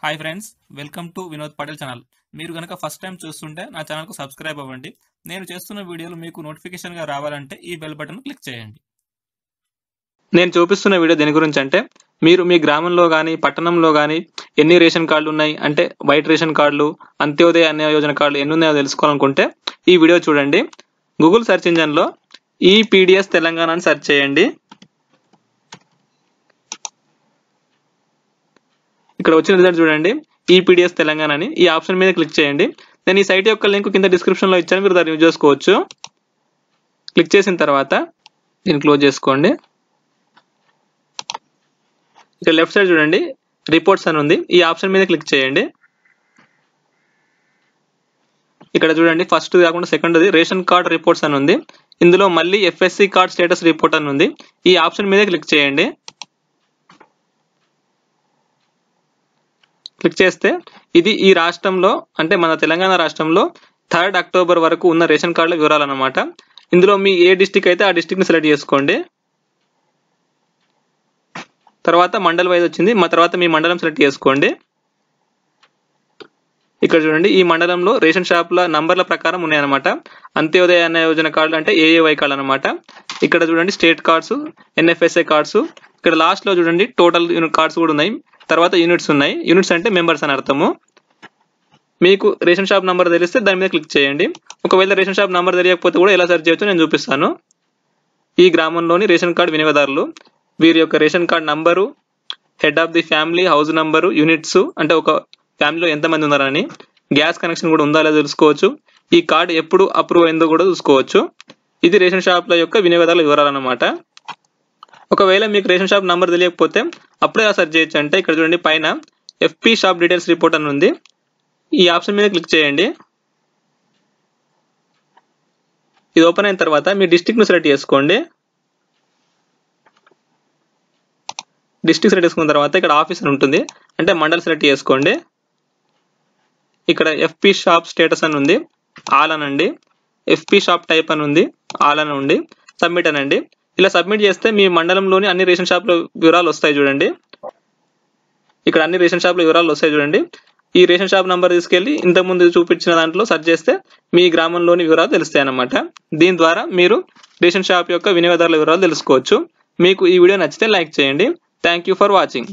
Hi friends, welcome to Vinod Patel channel. మీరు కనుక first time చూస్తుంటే నా ఛానల్కు సబ్స్క్రైబ్ అవ్వండి. నేను చేస్తున్న వీడియోలు మీకు నోటిఫికేషన్గా రావాలంటే ఈ బెల్ బటన్ క్లిక్ చేయండి. నేను చూపిస్తున్న వీడియో దేని గురించి అంటే, మీరు మీ గ్రామంలో కానీ పట్టణంలో కానీ ఎన్ని రేషన్ కార్డులు ఉన్నాయి అంటే వైట్ రేషన్ కార్డులు, అంత్యోదయ అన్న యోజన కార్డులు ఎన్ని ఉన్నాయో తెలుసుకోవాలనుకుంటే ఈ వీడియో చూడండి. గూగుల్ సెర్చ్ ఇంజన్లో ఈపీడిఎస్ తెలంగాణ అని సెర్చ్ చేయండి. ఇక్కడ వచ్చిన రిజల్ట్ చూడండి, ఈపీడిఎస్ తెలంగాణ అని. ఈ ఆప్షన్ మీద క్లిక్ చేయండి. నేను ఈ సైట్ యొక్క లింక్ కింద డిస్క్రిప్షన్లో ఇచ్చాను, మీరు దాన్ని యూజ్ చేసుకోవచ్చు. క్లిక్ చేసిన తర్వాత దీన్ని క్లోజ్ చేసుకోండి. ఇక్కడ లెఫ్ట్ సైడ్ చూడండి, రిపోర్ట్స్ అని ఉంది. ఈ ఆప్షన్ మీద క్లిక్ చేయండి. ఇక్కడ చూడండి, ఫస్ట్ కాకుండా సెకండ్ రేషన్ కార్డ్ రిపోర్ట్స్ అని ఉంది. ఇందులో మళ్ళీ ఎఫ్ఎస్సి కార్డ్ స్టేటస్ రిపోర్ట్ అని ఉంది. ఈ ఆప్షన్ మీద క్లిక్ చేయండి. క్లిక్ చేస్తే ఇది ఈ రాష్ట్రంలో అంటే మన తెలంగాణ రాష్ట్రంలో 3rd అక్టోబర్ వరకు ఉన్న రేషన్ కార్డుల వివరాలు అన్నమాట. ఇందులో మీ ఏ డిస్టిక్ అయితే ఆ డిస్టిక్ ని సెలెక్ట్ చేసుకోండి. తర్వాత మండల్ వైజ్ వచ్చింది, తర్వాత మీ మండలం సెలెక్ట్ చేసుకోండి. ఇక్కడ చూడండి, ఈ మండలంలో రేషన్ షాపుల నంబర్ల ప్రకారం ఉన్నాయన్నమాట. అంత్యోదయ అన్న యోజన కార్డులు అంటే ఏఏవై కార్డు అనమాట. ఇక్కడ చూడండి స్టేట్ కార్డ్స్, ఎన్ఎఫ్ఎస్ఏ కార్డ్స్. ఇక్కడ లాస్ట్ లో చూడండి టోటల్ కార్డ్స్ కూడా ఉన్నాయి. తర్వాత యూనిట్స్ ఉన్నాయి. యూనిట్స్ అంటే మెంబర్స్ అని అర్థము. మీకు రేషన్ షాప్ నంబర్ తెలిస్తే దాని మీద క్లిక్ చేయండి. ఒకవేళ రేషన్ షాప్ నంబర్ తెలియకపోతే కూడా ఎలా సెర్చ్ చేయొచ్చో నేను చూపిస్తాను. ఈ గ్రామంలోని రేషన్ కార్డు వినియోగదారులు, వీరి యొక్క ration card number, head of the family, house number, units అంటే ఒక ఫ్యామిలీలో ఎంతమంది ఉన్నారని, గ్యాస్ కనెక్షన్ కూడా ఉందా లేదా తెలుసుకోవచ్చు. ఈ కార్డు ఎప్పుడు అప్రూవ్ అయిందో కూడా చూసుకోవచ్చు. ఇది రేషన్ షాప్ల యొక్క వినియోగదారుల వివరాలు అన్నమాట. ఒకవేళ మీకు రేషన్ షాప్ నంబర్ తెలియకపోతే అప్పుడే సెర్చ్ చేయొచ్చు. అంటే ఇక్కడ చూడండి, పైన ఎఫ్పి షాప్ డీటెయిల్స్ రిపోర్ట్ అని ఉంది. ఈ ఆప్షన్ మీద క్లిక్ చేయండి. ఇది ఓపెన్ అయిన తర్వాత మీ డిస్ట్రిక్ట్ ను సెలెక్ట్ చేసుకోండి. డిస్ట్రిక్ట్ సెలెక్ట్ చేసుకున్న తర్వాత ఇక్కడ ఆఫీస్ అని ఉంటుంది, అంటే మండల్ సెలెక్ట్ చేసుకోండి. ఇక్కడ ఎఫ్పి షాప్ స్టేటస్ అని ఉంది, ఆల్ అనండి. ఎఫ్పి షాప్ టైప్ అని ఉంది, ఆల్ అని ఉంది. సబ్మిట్ అనండి. ఇలా సబ్మిట్ చేస్తే మీ మండలంలోని అన్ని రేషన్ షాప్ల వివరాలు వస్తాయి చూడండి. ఇక్కడ అన్ని రేషన్ షాప్ల వివరాలు వస్తాయి చూడండి. ఈ రేషన్ షాప్ నంబర్ తీసుకెళ్లి ఇంతకుముందు చూపించిన దాంట్లో సెర్చ్ చేస్తే మీ గ్రామంలోని వివరాలు తెలుస్తాయి అన్నమాట. దీని ద్వారా మీరు రేషన్ షాప్ యొక్క వినియోగదారుల వివరాలు తెలుసుకోవచ్చు. మీకు ఈ వీడియో నచ్చితే లైక్ చేయండి. Thank you for watching.